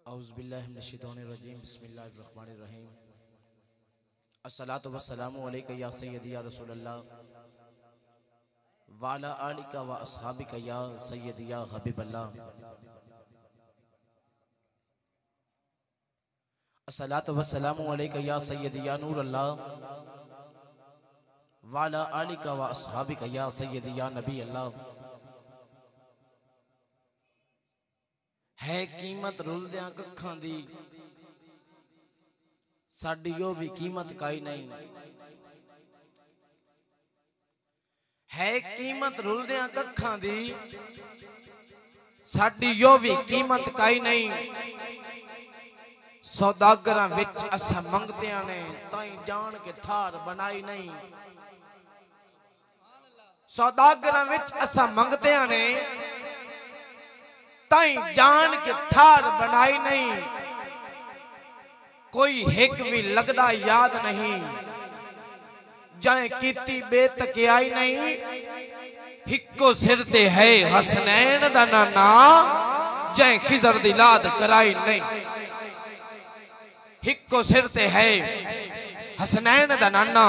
औज़ुबिल्लाहि मिनश्शैतानिर्रजीम बिस्मिल्लाहिर्रहमानिर्रहीम। अस्सलातु वस्सलामु अलैका या सय्यदी या रसूलल्लाह व अला आलिका व अस्हाबिका या सय्यदी या हबीबल्लाह। अस्सलातु वस्सलामु अलैका या सय्यदी या नूरल्लाह व अला आलिका व अस्हाबिका या सय्यदी या नबी अल्लाह। है कीमत रुलदियां कखां दी, साडी ओ भी कीमत काई नहीं। है कीमत रुलदियां कखां दी, साडी ओ भी कीमत काई नहीं। सौदागरां विच असां मंगदियां ने ताई जान के थार बनाई नहीं। सौदागरां विच असां मंगदियां ने ताई जान के थार बनाई नहीं। कोई हिक भी लगदा याद नहीं, जाए कीती बेतकियाई नहीं। हिक्को सिर ते है हसनैन दा नाना, जाए खिजर दी लाद कराई नहीं। हिक्को सिर ते है हसनैन दा नाना,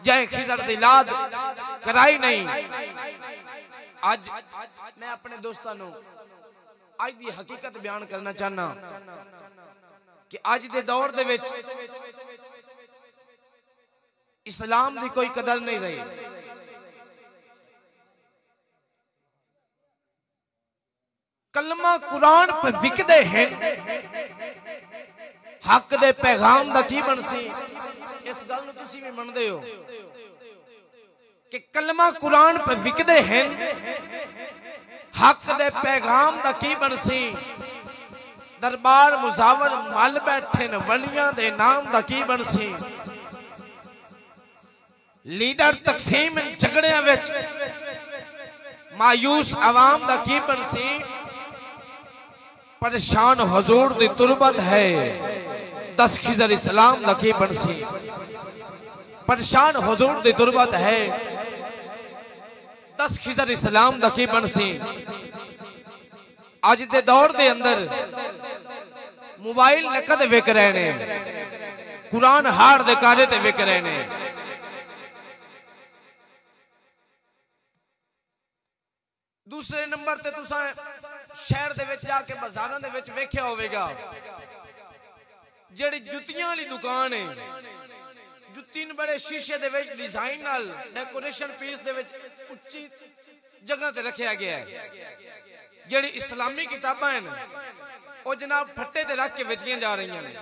जाए खिजर दी लाद कराई नहीं। आज मैं अपने दोस्तों नूं आज दी हकीकत बयान करना चाहना कि आज दे दौर दे विच इस्लाम दी कोई कदर नहीं रही। कलमा कुरान पर विकदे हैं, हक दे पैगाम दा की बनसी। इस गल नूं तुसीं भी मनदे हो कि कलमा कुरान पर विकदे हैं, हक दे पैगाम दा की बनसी। दरबार मुजावर मल बैठे न वलियां दे नाम दा की बनसी। लीडर तकसीम झगड़ियां विच मायूस आवाम दा की बनसी। परेशान हुजूर दी तुरबत है, 10 खिजर इस्लाम दा की बनसी। परेशान हुजूर दी तुरबत है, 10 खिजर इस्लाम दा की बनसी। आज दे दौर दे अंदर मोबाइल नकद विक रहे ने, कुरान हार दे कारे ते विक रहे ने। दूसरे नंबर ते तुसां शहर दे विच जाके बाजारां दे विच वेख्या होवेगा, जेड़ी जुत्तियां वाली दुकान है, जुत्ती नूं बड़े शीशे दे विच डिजाइन नाल डेकोरेशन पीस दे विच उच्ची जगह ते रखा गया है। जेड़ी इस्लामी किताबां हैं वो जनाब फट्टे ते रख के बेचियां जा रही हैं।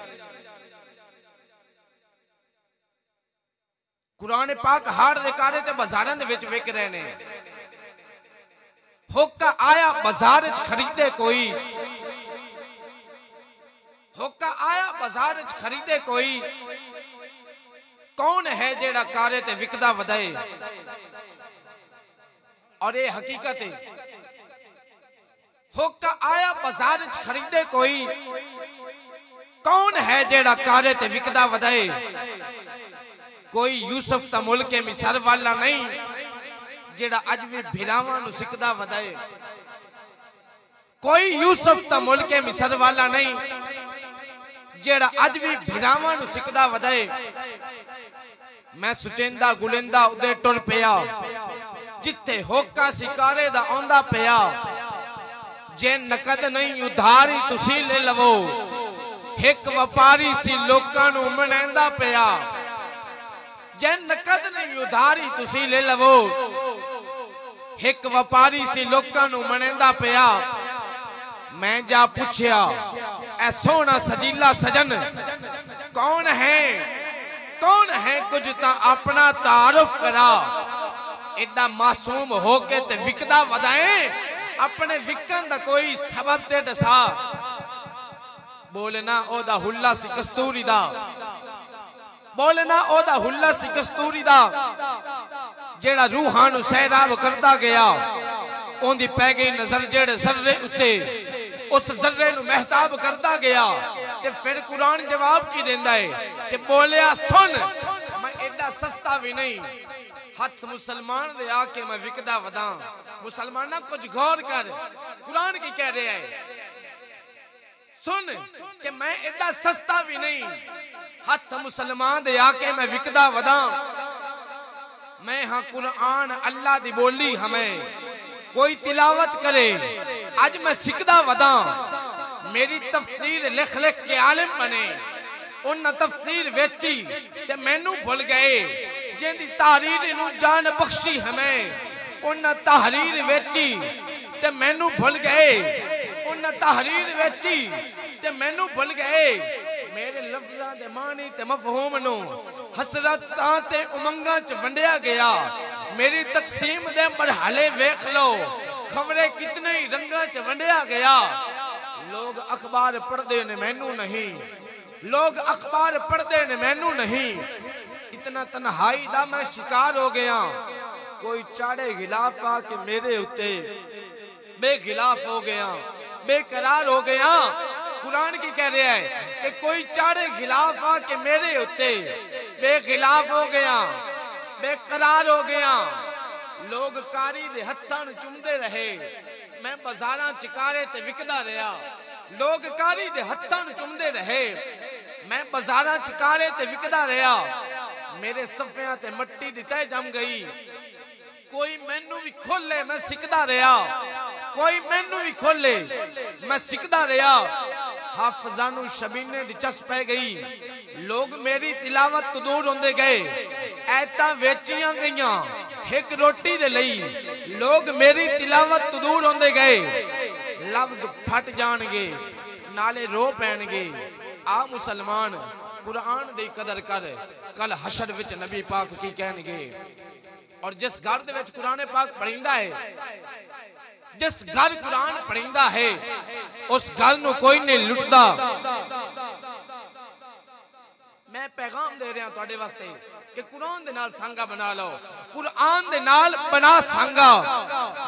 कुरान पाक हार दे कारे ते बाजारां दे विच विक रहे ने। होका आया बाजार च खरीदे कोई, होका आया बाजार च खरीदे कोई। कौन है जेड़ा कारे ते विकदा वधाए। और ये हकीकत है, होका आया बाजार च खरीदे कोई। कौन है जेड़ा कारे ते विकदा वधाए। कोई यूसुफ दा मुल्क मिस्र वाला नहीं, जेड़ा अज भी भिरावां नूं सिकदा वधाए। कोई यूसुफ दा मुल्क मिस्र वाला नहीं, जेड़ा अज भी भिरावां नूं सिकदा वधाए। मैं सुचेंदा गुलेंदा उदे टुर पिया, जिथे होका सिकारे दा आंदा पिया। जे नकद नहीं उधारी तुसी ले लवो, एक व्यापारी सी लोकां नूं मनांदा पिया। जे नकद नहीं उधारी तुसी ले लवो, एक व्यापारी सी लोकां नूं मनांदा पिया। मैं जा पूछया, ऐ सोहना सजीला सजन कौन है, कौन है, कुछ ता अपना तारुफ करा। एडा मासूम होके ते विकदा वधाए, अपने विकन दा कोई सबब ते दसा। बोलना ओदा हुल्ला सी कस्तूरी दा, बोलना ओदा हुल्ला सी कस्तूरी दा। जेड़ा रूहां नूं सैराब करदा गया, ओंदी पै गई नजर जेड़े जर्रे उत्ते, उस जर्रे नूं महताब करदा गया। ते फिर कुरान जवाब की देंदा है कि बोलिया सुन, मैं एडा सस्ता भी नहीं। हथ मुसलमान दे आके मैं विकदा वधा। मुसलमाना कुछ गौर कर, कुरान की कह रहा है। सुन कि मैं एडा सस्ता भी नहीं, हथ मुसलमान दे आके मैं विकदा वदा। मैं हाँ कुरान अल्लाह दी बोली, हमें कोई तिलावत करे आज मैं सिकदा वदा। मेरी तफसीर लिख लिख के आलिम बने, उन तफसीर वेची ते मैनू भुल गए। जिंदी तहरीर नू जान बख्शी हमें, उन तहरीर वेची ते मैनू भुल गए। उन तहरीर वेची ते मैनू भुल गए। मेरे लफ्ज़ां दे मानी ते मफहूम नू हसरतां ते उमंगां च वंडिया गया। मेरी तकसीम दे मरहले वेख लो, खबरे कितने ही रंगां च वंडिया गया। लोग अखबार पढ़दे ने मैनू नहीं, लोग अखबार पढ़दे ने मैनू नहीं। इतना तन्हाई दा मैं शिकार हो गया। कोई चाड़े गिलाफ आके मेरे उत्ते बेखिलाफ हो गया, बेकरार हो गया। कुरान की कह रहा है कि कोई चाड़े खिलाफ आके मेरे उत्ते बेखिलाफ हो गया, बेकरार हो गया। लोग कारी दे हत्थां नूं चुमदे रहे, मैं बाजारां चिकारे ते विकदा रहा। लोग कारी दे हत्थां नूं चुमदे रहे, मैं बाजारां चिकारे ते विकदा रहा। मेरे सफियां ते मट्टी दी तह जम गई। कोई मैनू भी खोले मैं सिकदा रहा, कोई मैनू भी खोले मैं सिकदा रहा। हाफिज़ां नूं शबीने दी चस पै गई। लोग मेरी तिलावत तो दूर होंदे गए, ऐतां वेचियां गईयां एक रोटी दे लई। लोग मेरी तिलावत तो दूर होंदे गए। लफ्ज फट जाणगे नाले रो पैणगे। आ मुसलमान कुरान दी कदर कर, कल हशर विच नबी पाक की कहणगे। और जिस घर दे विच कुरान पाक पढ़िंदा है, जिस घर कुरान पढ़िंदा है, उस घर नूं कोई नहीं लुटदा। मैं पैगाम दे रहा तुहाडे वास्ते कि कुरान दे नाल सांगा बना लो। कुरान दे नाल बना सांगा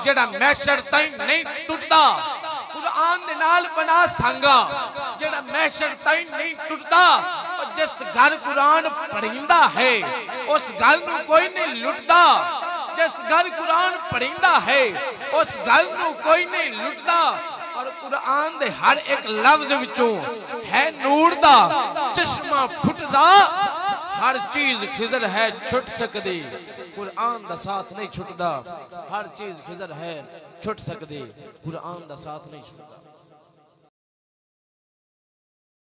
जेड़ा मैशर ताईं नहीं टुटदा। कुरान दे नाल बना सांगा जेड़ा मैशर ताईं नहीं टुटदा। और जिस घर कुरान पढ़िंदा है, उस घर नूं कोई नहीं लुटदा। जिस घर कुरान पढ़िंदा है, उस घर नूं कोई नहीं लुटदा। और कुरान दे हर एक लफ्ज विचों है नूर दा चश्मा फुटदा। हर चीज खिजर है छुट सकदी, कुरान दा साथ नहीं छुटदा। हर चीज खिजर है छुट सकदी, कुरान दा साथ नहीं छुटदा।